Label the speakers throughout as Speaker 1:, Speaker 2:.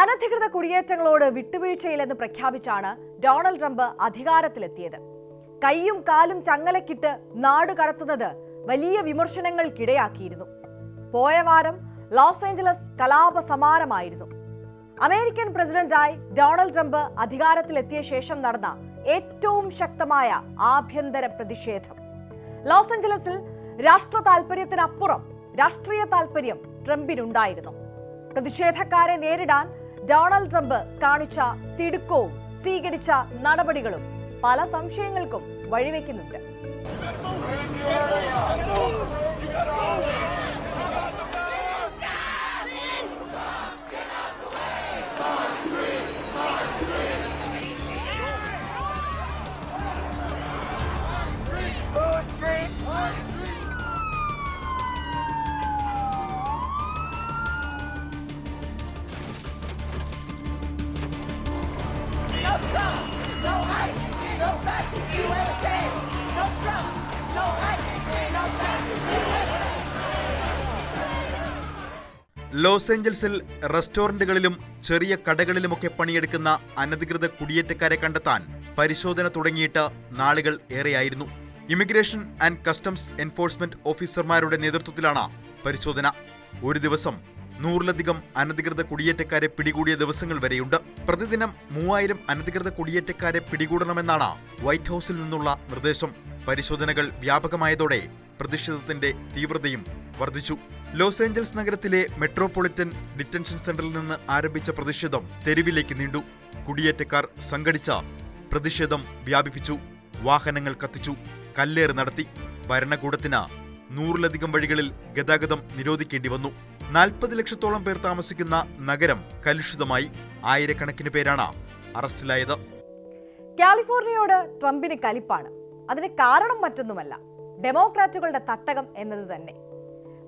Speaker 1: അനധികൃത കുടിയേറ്റങ്ങളോട് വിട്ടുവീഴ്ചയില്ലെന്ന് പ്രഖ്യാപിച്ചാണ് Donald Trump അധികാരത്തിലെത്തിയത്. കൈയും കാലും ചങ്ങലക്കിട്ട് നാട് കടത്തുന്നത് വലിയ വിമർശനങ്ങൾക്കിടയാക്കിയിരുന്നു. പോയ വാരം ലോസ് ഏഞ്ചലസ് കലാപ സമാരമായിരുന്നു. അമേരിക്കൻ പ്രസിഡന്റായി ഡൊണാൾഡ് ട്രംപ് അധികാരത്തിലെത്തിയ ശേഷം നടന്ന ഏറ്റവും ശക്തമായ ആഭ്യന്തര പ്രതിഷേധം. ലോസ് ഏഞ്ചലസിൽ രാഷ്ട്ര താൽപര്യത്തിനപ്പുറം രാഷ്ട്രീയ താൽപര്യം ട്രംപിനുണ്ടായിരുന്നു. പ്രതിഷേധക്കാരെ നേരിടാൻ ഡൊണാൾഡ് ട്രംപ് കാണിച്ച തിടുക്കവും സ്വീകരിച്ച നടപടികളും പല സംശയങ്ങൾക്കും വഴിവെക്കുന്നുണ്ട്.
Speaker 2: ലോസ് ഏഞ്ചൽസിൽ റെസ്റ്റോറന്റുകളിലും ചെറിയ കടകളിലുമൊക്കെ പണിയെടുക്കുന്ന അനധികൃത കുടിയേറ്റക്കാരെ കണ്ടെത്താൻ പരിശോധന തുടങ്ങിയിട്ട് നാളുകൾ ഏറെയായിരുന്നു. ഇമിഗ്രേഷൻ ആൻഡ് കസ്റ്റംസ് എൻഫോഴ്സ്മെന്റ് ഓഫീസർമാരുടെ നേതൃത്വത്തിലാണ് പരിശോധന. ഒരു ദിവസം 100-ലധികം അനധികൃത കുടിയേറ്റക്കാരെ പിടികൂടിയ ദിവസങ്ങൾ വരെയുണ്ട്. പ്രതിദിനം 3000 അനധികൃത കുടിയേറ്റക്കാരെ പിടികൂടണമെന്നാണ് വൈറ്റ് ഹൌസിൽ നിന്നുള്ള നിർദ്ദേശം. പരിശോധനകൾ വ്യാപകമായതോടെ പ്രതിഷേധത്തിന്റെ തീവ്രതയും വർദ്ധിച്ചു. ലോസ് ഏഞ്ചൽസ് നഗരത്തിലെ മെട്രോപൊളിറ്റൻ ഡിറ്റൻഷൻ സെന്ററിൽ നിന്ന് ആരംഭിച്ച പ്രതിഷേധം തെരുവിലേക്ക് നീണ്ടു. കുടിയേറ്റക്കാർ സംഘടിച്ച പ്രതിഷേധം വ്യാപിപ്പിച്ചു. വാഹനങ്ങൾ കത്തിച്ചു, കല്ലേറ് നടത്തി. ഭരണകൂടത്തിന് 100-ലധികം വഴികളിൽ ഗതാഗതം നിരോധിക്കേണ്ടി വന്നു. 40 ലക്ഷത്തോളം പേർ താമസിക്കുന്ന നഗരം കലുഷിതമായി. ആയിരക്കണക്കിന് പേരാണ് അറസ്റ്റിലായത്.
Speaker 1: കാലിഫോർണിയയോട് ട്രംപിന് കലിപ്പാണ്. അതിന് കാരണം മറ്റൊന്നുമല്ല, ഡെമോക്രാറ്റുകളുടെ തട്ടകം എന്നത് തന്നെ.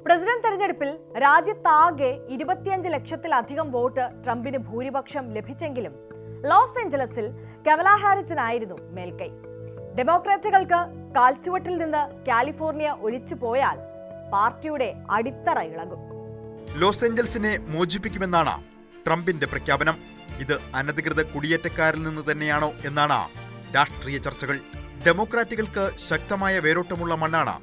Speaker 1: പ്രസിഡന്റ് തെരഞ്ഞെടുപ്പിൽ രാജ്യത്താകെ 25 ലക്ഷത്തിലധികം വോട്ട് ട്രംപിന് ഭൂരിപക്ഷം ലഭിച്ചെങ്കിലും ലോസ് ഏഞ്ചലസിൽ കമലാ ഹാരിസിനായിരുന്നു മേൽക്കൈ. ഡെമോക്രാറ്റുകൾക്ക് കാൽച്ചുവട്ടിൽ നിന്ന് കാലിഫോർണിയ ഒലിച്ചു പോയാൽ പാർട്ടിയുടെ അടിത്തറ ഇളകും.
Speaker 2: ലോസ് ഏഞ്ചൽസിനെ മോചിപ്പിക്കുമെന്നാണ് ട്രംപിന്റെ പ്രഖ്യാപനം. ഇത് അനധികൃത കുടിയേറ്റക്കാരിൽ നിന്ന് തന്നെയാണോ എന്നാണ് രാഷ്ട്രീയ ചർച്ചകൾ. ഡെമോക്രാറ്റുകൾക്ക് ശക്തമായ വേരോട്ടമുള്ള മണ്ണാണ്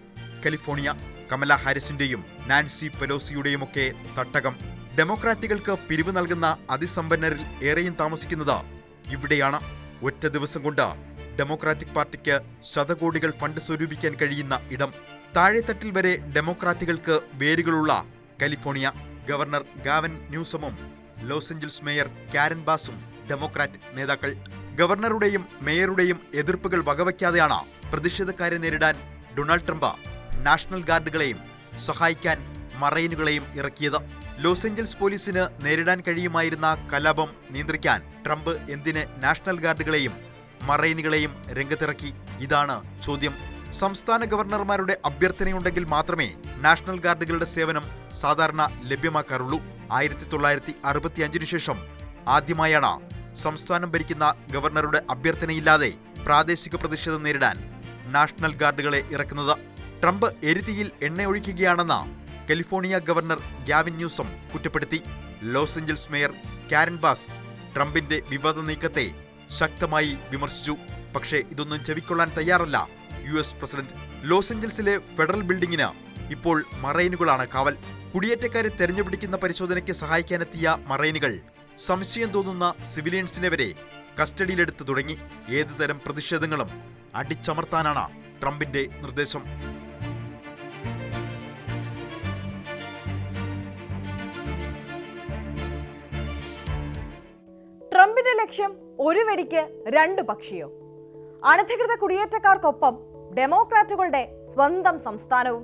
Speaker 2: കാലിഫോർണിയ. കമലാ ഹാരിസിന്റെയും നാൻസി പെലോസിയുടെയുമൊക്കെ തട്ടകം. ഡെമോക്രാറ്റുകൾക്ക് പിരിവ് നൽകുന്ന അതിസമ്പന്നരിൽ ഏറെയും താമസിക്കുന്നത് ഇവിടെയാണ്. ഒറ്റ ദിവസം കൊണ്ട് ഡെമോക്രാറ്റിക് പാർട്ടിക്ക് ശതകോടികൾ ഫണ്ട് സ്വരൂപിക്കാൻ കഴിയുന്ന ഇടം. താഴെത്തട്ടിൽ വരെ ഡെമോക്രാറ്റുകൾക്ക് വേരുകളുള്ള കാലിഫോർണിയ. ഗവർണർ ഗാവൻ ന്യൂസമും ലോസ് ഏഞ്ചൽസ് മേയർ കാരൻ ബാസും ഡെമോക്രാറ്റ് നേതാക്കൾ. ഗവർണറുടെയും മേയറുടെയും എതിർപ്പുകൾ വകവയ്ക്കാതെയാണ് പ്രതിഷേധക്കാരെ നേരിടാൻ ഡൊണാൾഡ് ട്രംപ് നാഷണൽ ഗാർഡുകളെയും സഹായിക്കാൻ മറൈനുകളെയും ഇറക്കിയത്. ലോസ് ഏഞ്ചൽസ് പോലീസിന് നേരിടാൻ കഴിയുമായിരുന്ന കലാപം നിയന്ത്രിക്കാൻ ട്രംപ് എന്തിന് നാഷണൽ ഗാർഡുകളെയും മറൈനുകളെയും രംഗത്തിറക്കി? ഇതാണ് ചോദ്യം. സംസ്ഥാന ഗവർണർമാരുടെ അഭ്യർത്ഥനയുണ്ടെങ്കിൽ മാത്രമേ നാഷണൽ ഗാർഡുകളുടെ സേവനം സാധാരണ ലഭ്യമാക്കാറുള്ളൂ. 1965 ശേഷം ആദ്യമായാണ് സംസ്ഥാനം ഭരിക്കുന്ന ഗവർണറുടെ അഭ്യർത്ഥനയില്ലാതെ പ്രാദേശിക പ്രതിഷേധം നേരിടാൻ നാഷണൽ ഗാർഡുകളെ ഇറക്കുന്നത്. ട്രംപ് എരുതിയിൽ എണ്ണയൊഴിക്കുകയാണെന്ന് കാലിഫോർണിയ ഗവർണർ ഗാവിൻ ന്യൂസം കുറ്റപ്പെടുത്തി. Los Angeles mayor Karen Bass ട്രംപിന്റെ വിവാദ നീക്കത്തെ ശക്തമായി വിമർശിച്ചു. പക്ഷേ ഇതൊന്നും ചെവിക്കൊള്ളാൻ തയ്യാറല്ല US പ്രസിഡന്റ്. ലോസ് ഏഞ്ചൽസിലെ ഫെഡറൽ ബിൽഡിംഗിന് ഇപ്പോൾ മറൈനുകളാണ് കാവൽ. കുടിയേറ്റക്കാരെ തെരഞ്ഞുപിടിക്കുന്ന പരിശോധനയ്ക്ക് സഹായിക്കാനെത്തിയ മറൈനുകൾ സംശയം തോന്നുന്ന സിവിലിയൻസിനെ വരെ കസ്റ്റഡിയിലെടുത്തു തുടങ്ങി. ഏതുതരം പ്രതിഷേധങ്ങളും അടിച്ചമർത്താനാണ് ട്രംപിന്റെ നിർദ്ദേശം.
Speaker 1: ട്രംപിന്റെ ലക്ഷ്യം ഒരു വെടിക്ക് 2 പക്ഷിയോ? അനധികൃത കുടിയേറ്റക്കാർക്കൊപ്പം ഡെമോക്രാറ്റുകളുടെ സ്വന്തം സംസ്ഥാനവും.